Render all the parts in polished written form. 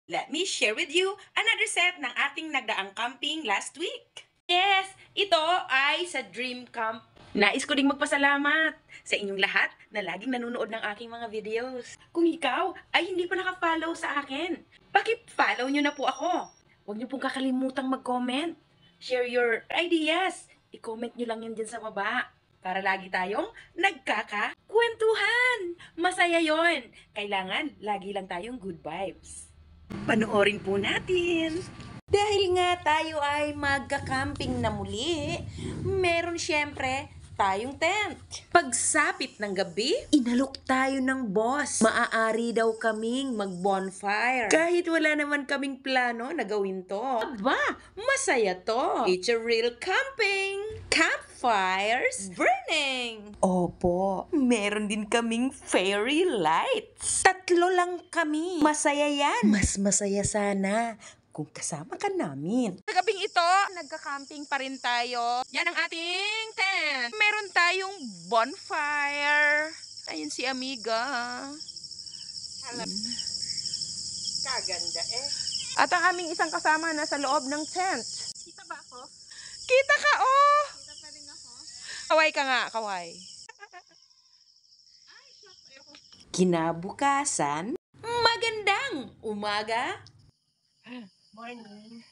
Let me share with you another set ng ating nagdaang camping last week. Yes, ito ay sa Dream Camp. Nais ko ding magpasalamat sa inyong lahat na laging nanonood ng aking mga videos. Kung ikaw ay hindi pa naka-follow sa akin, paki-follow nyo na po ako. Huwag nyo pong kakalimutang mag-comment. Share your ideas. I-comment nyo lang yan dyan sa baba. Para lagi tayong nagkakakwentuhan. Masaya yon. Kailangan lagi lang tayong good vibes. Panoorin po natin. Dahil nga tayo ay magka-camping na muli, meron syempre tayong tent. Pagsapit ng gabi, inalok tayo ng boss. Maaari daw kaming mag-bonfire. Kahit wala naman kaming plano na gawin to. Aba, masaya to. It's a real camping. Campfires burning. Opo, meron din kaming fairy lights. 3 lang kami. Masaya yan. Mas masaya sana kung kasama ka namin. Sa gabing ito, nagka-camping pa rin tayo. Yan ang ating tent. Meron tayong bonfire. Ayun si Amiga. Halap. Kaganda eh. At ang aming isang kasama nasa loob ng tent. Kita ba ako? Kita ka, oh! Kita pa rin ako. Kaway ka nga, kaway. Kinabukasan, magandang umaga. Morning.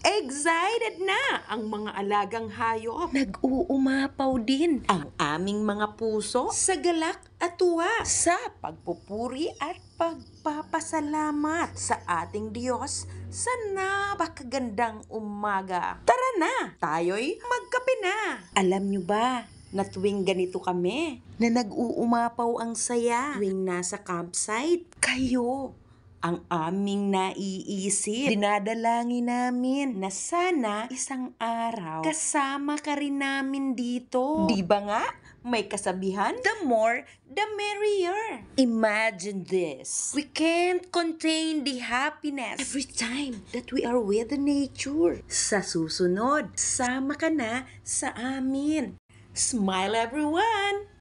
Excited na ang mga alagang hayop. Nag-uumapaw din ang aming mga puso sa galak at tuwa sa pagpupuri at pagpapasalamat sa ating Diyos sa napakagandang umaga. Tara na, tayo'y magkape na. Alam nyo ba na tuwing ganito kami, na nag-uumapaw ang saya tuwing nasa campsite, kayo ang aming naiisip. Dinadalangin namin na sana isang araw kasama ka rin namin dito. Di ba nga? May kasabihan, the more, the merrier. Imagine this. We can't contain the happiness every time that we are with the nature. Sa susunod, sama ka na sa amin. Smile everyone!